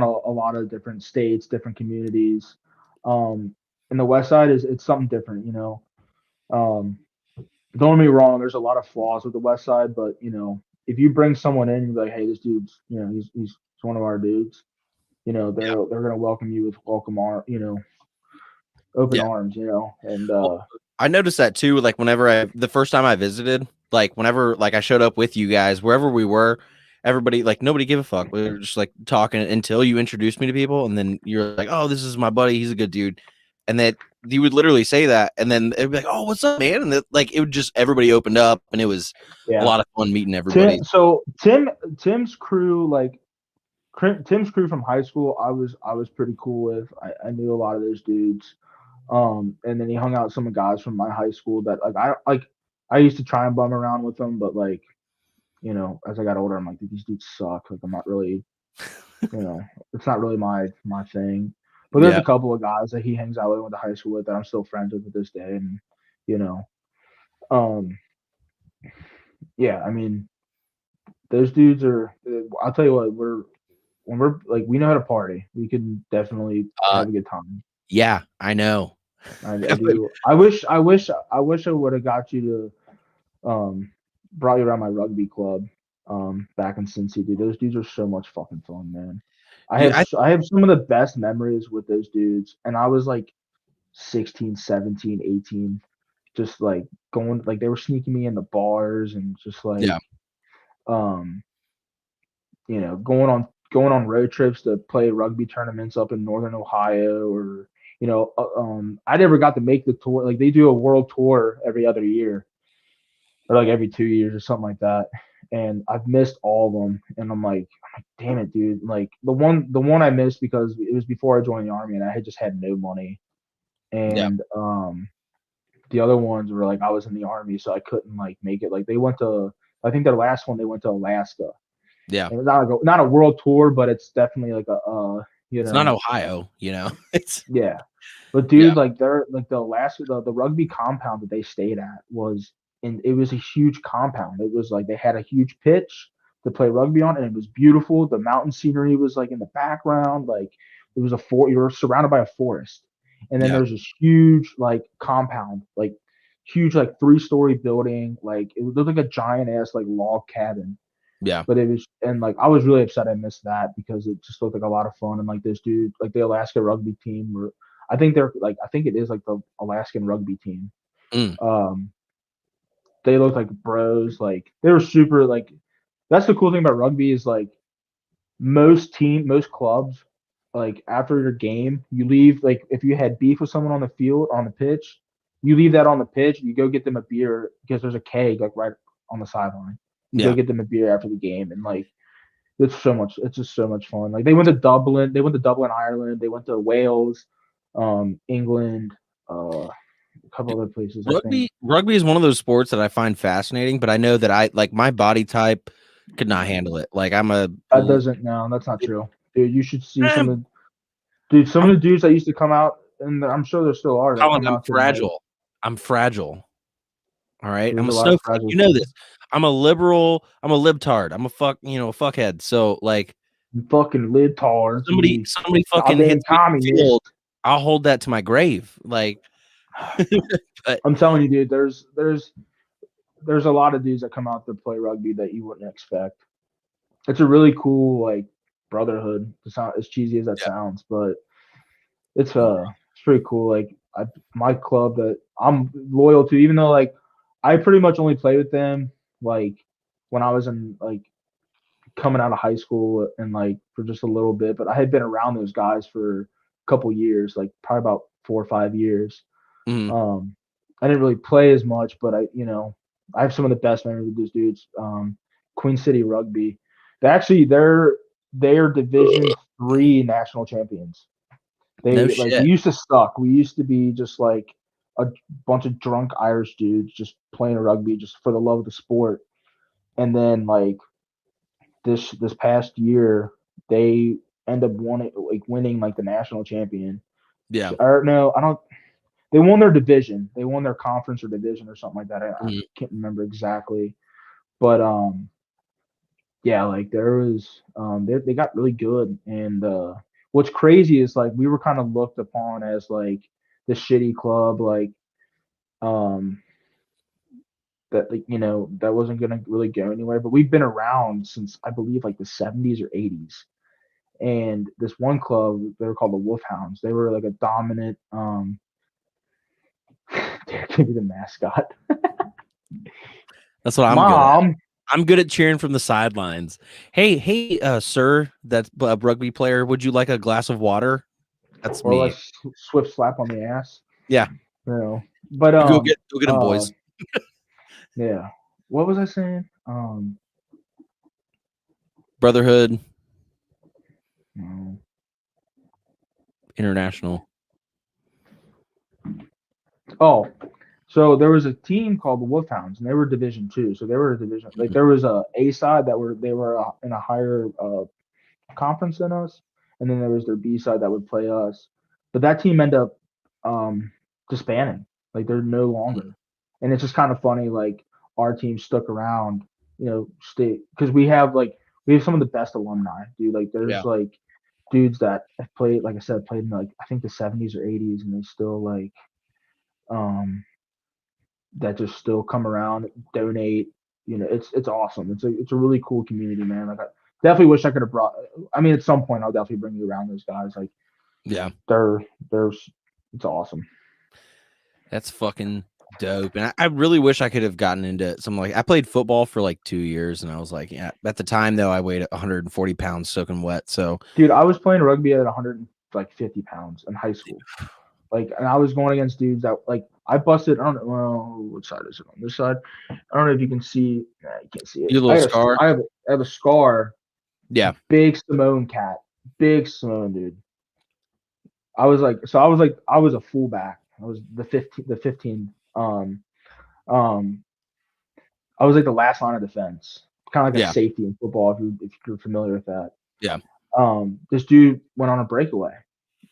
Speaker 4: to a lot of different states, different communities. And the west side it's something different. Don't get me wrong. There's a lot of flaws with the west side, but if you bring someone in, you're like, hey, this dude's he's one of our dudes. They're gonna welcome you with open arms. And
Speaker 3: I noticed that too. Like whenever the first time I visited, like whenever like I showed up with you guys, wherever we were, everybody like nobody gave a fuck. We were just like talking until you introduced me to people, and then you're like, "Oh, this is my buddy. He's a good dude," and that you would literally say that, and then it'd be like, "Oh, what's up, man?" And it would just everybody opened up, and it was a lot of fun meeting everybody.
Speaker 4: Tim's crew, like Tim's crew from high school, I was pretty cool with. I knew a lot of those dudes. And then he hung out with some guys from my high school that I used to try and bum around with them, but like, as I got older, I'm like, dude, these dudes suck. Like I'm not really, it's not really my thing. But there's a couple of guys that he hangs out with, went to high school with, that I'm still friends with this day, and I mean, those dudes are. I'll tell you what, when we're like, we know how to party. We can definitely have a good time.
Speaker 3: Yeah, I know.
Speaker 4: I do. I wish I would have got you to brought you around my rugby club back in Cincy, dude. Those dudes are so much fucking fun, man.
Speaker 3: Dude,
Speaker 4: I have some of the best memories with those dudes, and I was like 16, 17, 18, just like going like they were sneaking me in the bars and just like
Speaker 3: yeah,
Speaker 4: um going on road trips to play rugby tournaments up in northern Ohio or I never got to make the tour. Like they do a world tour every other year or like every 2 years or something like that. And I've missed all of them. And I'm like, damn it, dude. Like the one I missed because it was before I joined the army and I had just had no money.
Speaker 3: yeah,
Speaker 4: And the other ones were like I was in the army, so I couldn't like make it. Like they went to I think their last one they went to Alaska.
Speaker 3: yeah.
Speaker 4: And not a world tour, but it's definitely like
Speaker 3: It's not Ohio, It's
Speaker 4: yeah. But
Speaker 3: yeah,
Speaker 4: dude, like they're like the rugby compound that they stayed at was and it was a huge compound. It was like they had a huge pitch to play rugby on, and it was beautiful. The mountain scenery was like in the background, like it was you were surrounded by a forest, and then
Speaker 3: yeah,
Speaker 4: there's this huge like compound, like huge like 3-story building, like it looked like a giant ass like log cabin.
Speaker 3: yeah.
Speaker 4: But it was and like I was really upset I missed that because it just looked like a lot of fun and like this dude like the Alaska rugby team were I think it is like the Alaskan rugby team.
Speaker 3: Mm,
Speaker 4: Um, they look like bros. Like they were super. Like that's the cool thing about rugby is like most clubs, like after your game, you leave. Like if you had beef with someone on the field on the pitch, you leave that on the pitch. You go get them a beer because there's a keg like right on the sideline. You go
Speaker 3: yeah.
Speaker 4: get them a beer after the game, and like it's so much. It's just so much fun. Like they went to Dublin. They went to Dublin, Ireland. They went to Wales, England, a couple other places. I think.
Speaker 3: Rugby is one of those sports that I find fascinating, but I know that I like my body type could not handle it. Like I'm a
Speaker 4: That doesn't. No, that's not true, dude. You should see some
Speaker 3: I'm,
Speaker 4: of. Dude, some
Speaker 3: I'm
Speaker 4: of the dudes that used to come out, and I'm sure there still are that
Speaker 3: Collin,
Speaker 4: come
Speaker 3: I'm
Speaker 4: out to like.
Speaker 3: fragile. I'm fragile. All right. I'm
Speaker 4: There's
Speaker 3: a
Speaker 4: a lot of
Speaker 3: snowflake.
Speaker 4: fragile
Speaker 3: You know
Speaker 4: people.
Speaker 3: this. I'm a liberal. I'm a libtard. I'm a a fuckhead. So like
Speaker 4: You fucking libtards. You be
Speaker 3: somebody fucking
Speaker 4: goddamn
Speaker 3: hits me in the
Speaker 4: communists.
Speaker 3: field, I'll hold that to my grave. Like but
Speaker 4: I'm telling you, dude. There's a lot of dudes that come out to play rugby that you wouldn't expect. It's a really cool like brotherhood. To sound as cheesy as that
Speaker 3: yeah.
Speaker 4: sounds, but it's pretty cool. Like my club that I'm loyal to, even though like I pretty much only play with them like when I was in like coming out of high school and like for just a little bit, but I had been around those guys for a couple years, like probably about 4 or 5 years.
Speaker 3: Mhm.
Speaker 4: I didn't really play as much, but I have some of the best memories with those dudes. Queen City Rugby. They're Division 3 national champions.
Speaker 3: No
Speaker 4: They like
Speaker 3: shit.
Speaker 4: we used to suck. We used to be just like a bunch of drunk Irish dudes just playing rugby just for the love of the sport. And then like this past year, they end up winning like the national champion.
Speaker 3: Yeah.
Speaker 4: Or no, I don't. They won their division. They won their conference or division or something like that. I
Speaker 3: Mhm.
Speaker 4: can't remember exactly, but yeah, like there was they got really good. And what's crazy is like we were kind of looked upon as like the shitty club, like um that like that wasn't gonna really go anywhere. But we've been around since I believe like the 70s or 80s. And this one club, they were called the Wolfhounds. They were like a dominant. They're gonna be the mascot.
Speaker 3: That's what I'm good at.
Speaker 4: Mom,
Speaker 3: I'm good at cheering from the sidelines. Hey, sir, that's a rugby player. Would you like a glass of water? That's
Speaker 4: or like
Speaker 3: me.
Speaker 4: swift slap on the ass.
Speaker 3: Yeah.
Speaker 4: But
Speaker 3: Go get him, boys.
Speaker 4: yeah. What was I saying?
Speaker 3: Brotherhood,
Speaker 4: No.
Speaker 3: international.
Speaker 4: Oh, so there was a team called the Wolfhounds, and they were Division 2. So they were a division. Like there was a side they were in a higher conference than us, and then there was their B side that would play us. But that team ended up disbanding. Like they're no longer, and it's just kind of funny. Like our team stuck around, stay because we have some of the best alumni, dude. Like
Speaker 3: Yeah.
Speaker 4: there's like dudes that have played, like I said, played in like I think the 70s or 80s, and they still like that just still come around, donate. It's awesome. It's a really cool community, man. Like I definitely wish I could have brought. I mean, at some point I'll definitely bring you around those guys. Like
Speaker 3: Yeah,
Speaker 4: it's awesome.
Speaker 3: that's fucking dope. And I really wish I could have gotten into something like I played football for like 2 years, and I was like, yeah. At the time though, I weighed 140 pounds soaking wet. So,
Speaker 4: Dude, I was playing rugby at 150 pounds in high school. Like, and I was going against dudes that like I busted. I don't know. Well, what side is it on? This side. I don't know if you can see. Nah, you can't see it.
Speaker 3: your little scar.
Speaker 4: I have a scar.
Speaker 3: Yeah,
Speaker 4: Big Simone cat. Big Simone, dude. I was a fullback. I was the 15. I was like the last line of defense, kind of like a safety in football. If you're familiar with that.
Speaker 3: Yeah.
Speaker 4: This dude went on a breakaway,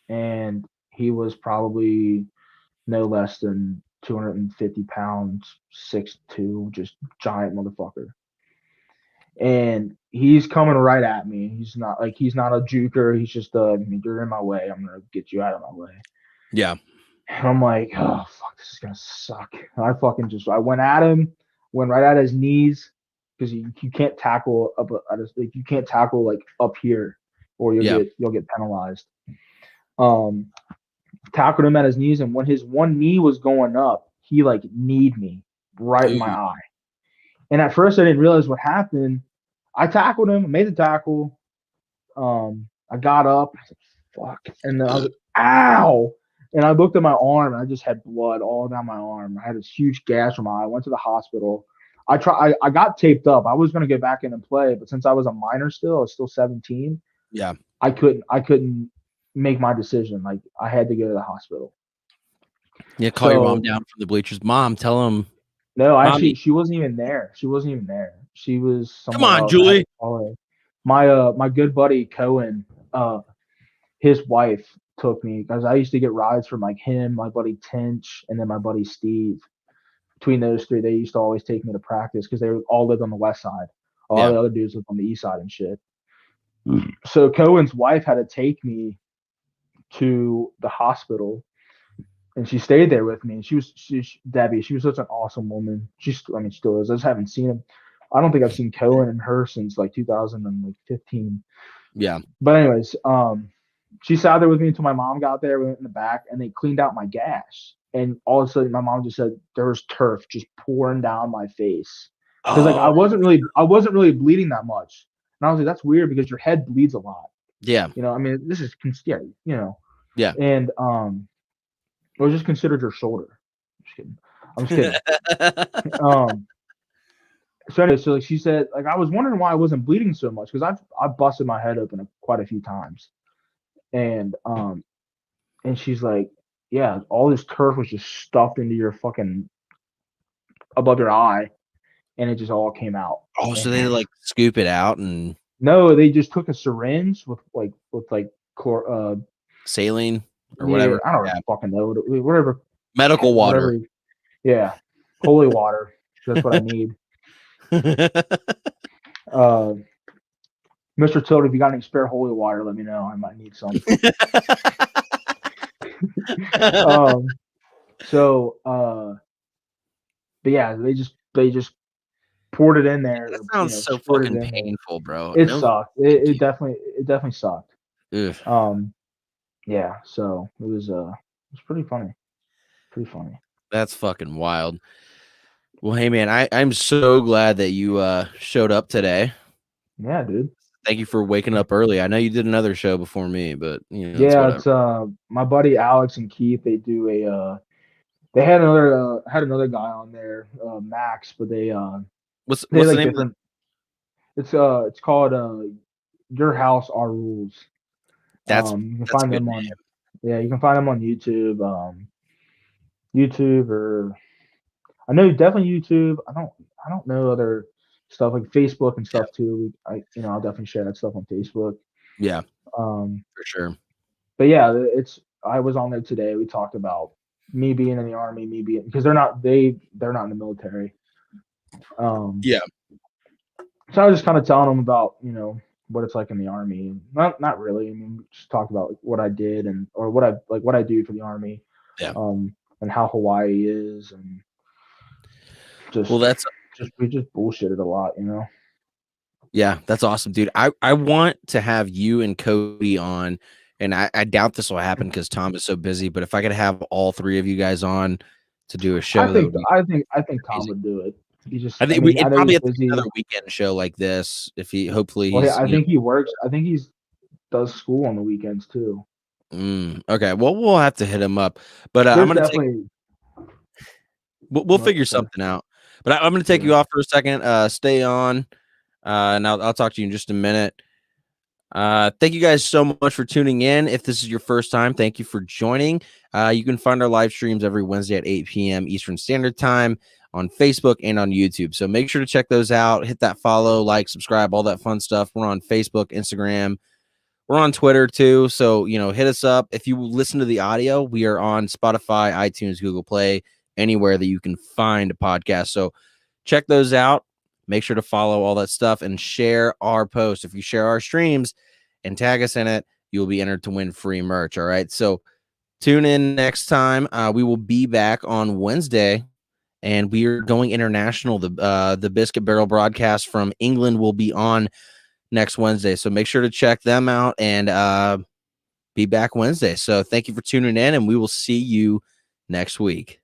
Speaker 4: and he was probably no less than 250 pounds, 6'2", just giant motherfucker. And he's coming right at me. He's not a juker. He's just you're in my way. I'm gonna get you out of my way.
Speaker 3: Yeah.
Speaker 4: And I'm like, oh fuck, this is gonna suck. And I went at him, went right at his knees, because you can't tackle up. You can't tackle like up here, or you'll get penalized. Tackled him at his knees, and when his one knee was going up, he like kneed me right in my eye. And at first, I didn't realize what happened. I tackled him, made the tackle. I got up. I was like, fuck. And then I was like, ow. And I looked at my arm, and I just had blood all down my arm. I had this huge gash on my eye. I went to the hospital. I got taped up. I was going to get back in and play, but since I was a minor still, I was still 17.
Speaker 3: Yeah.
Speaker 4: I couldn't make my decision. Like, I had to go to the hospital.
Speaker 3: Yeah, call your mom down from the bleachers. Mom, tell him.
Speaker 4: No, actually, she wasn't even there. She was
Speaker 3: Come on, Julie.
Speaker 4: My good buddy Cohen, his wife took me, because I used to get rides from like him, my buddy Tinch, and then my buddy Steve. Between those three, they used to always take me to practice because they all lived on the west side. A lot of the other dudes lived on the east side and shit. So Cohen's wife had to take me to the hospital, and she stayed there with me. And she was Debbie. She was such an awesome woman. She still is. I just haven't seen him. I don't think I've seen Cohen and her since like 2015.
Speaker 3: Yeah.
Speaker 4: But anyways, she sat there with me until my mom got there. We went in the back, and they cleaned out my gash. And all of a sudden, my mom just said there was turf just pouring down my face, because like I wasn't really bleeding that much. And I was like, that's weird, because your head bleeds a lot.
Speaker 3: Yeah.
Speaker 4: I mean, this is scary.
Speaker 3: Yeah.
Speaker 4: And it was just considered your shoulder. I'm just kidding. So anyway, so like she said, like I was wondering why I wasn't bleeding so much, because I've busted my head open quite a few times, and she's like, yeah, all this turf was just stuffed into your fucking above your eye, and it just all came out.
Speaker 3: Oh, so they like scoop it out and
Speaker 4: no, they just took a syringe with
Speaker 3: saline or whatever.
Speaker 4: I don't fucking know, whatever
Speaker 3: medical water.
Speaker 4: Yeah, holy water. That's what I need. Mr. Tilda, if you got any spare holy water, let me know. I might need some. But yeah, they just poured it in there.
Speaker 3: That sounds so fucking painful, bro.
Speaker 4: It sucked. It definitely sucked.
Speaker 3: Ugh.
Speaker 4: Yeah, so it was pretty funny.
Speaker 3: That's fucking wild. Well, hey man, I'm so glad that you showed up today.
Speaker 4: Yeah, dude.
Speaker 3: Thank you for waking up early. I know you did another show before me, but
Speaker 4: it's my buddy Alex and Keith. They do they had another guy on there, Max, but they
Speaker 3: what's the name
Speaker 4: different. It's called Your House Our Rules. You can find them on you can find them on YouTube. YouTube, or I know definitely YouTube. I don't know other stuff like Facebook and stuff too. I'll definitely share that stuff on Facebook.
Speaker 3: Yeah. For sure.
Speaker 4: But yeah, I was on there today. We talked about me being in the Army, because they're not in the military.
Speaker 3: Yeah.
Speaker 4: So I was just kind of telling them about, what it's like in the Army. Not really. I mean, we just talked about what I did or what I do for the Army.
Speaker 3: Yeah.
Speaker 4: how Hawaii is, and just
Speaker 3: Well, that's
Speaker 4: we just bullshitted a lot,
Speaker 3: yeah, that's awesome, dude. I want to have you and Cody on, and I doubt this will happen because Tom is so busy. But if I could have all three of you guys on to do a show, that would be
Speaker 4: I think Tom
Speaker 3: amazing.
Speaker 4: would do it. He just
Speaker 3: I think
Speaker 4: I
Speaker 3: it'd
Speaker 4: know
Speaker 3: probably
Speaker 4: he's
Speaker 3: have to be
Speaker 4: busy.
Speaker 3: another weekend show like this. If he hopefully
Speaker 4: Well,
Speaker 3: he's
Speaker 4: I think he works. I think he's does school on the weekends too.
Speaker 3: Okay. Well, we'll have to hit him up, but I'm
Speaker 4: There's
Speaker 3: gonna
Speaker 4: definitely
Speaker 3: we'll
Speaker 4: no,
Speaker 3: figure
Speaker 4: sorry.
Speaker 3: something out. But I'm gonna take
Speaker 4: Yeah.
Speaker 3: you off for a second. Stay on, and I'll talk to you in just a minute. Thank you guys so much for tuning in. If this is your first time, thank you for joining. You can find our live streams every Wednesday at 8 p.m. Eastern Standard Time on Facebook and on YouTube. So make sure to check those out. Hit that follow, like, subscribe, all that fun stuff. We're on Facebook, Instagram. We're on Twitter too. So, hit us up. If you listen to the audio, we are on Spotify, iTunes, Google Play, anywhere that you can find a podcast. So check those out. Make sure to follow all that stuff and share our post. If you share our streams and tag us in it, you'll be entered to win free merch. All right. So tune in next time. We will be back on Wednesday, and we are going international. The Biscuit Barrel broadcast from England will be on next Wednesday. So make sure to check them out and be back Wednesday. So thank you for tuning in, and we will see you next week.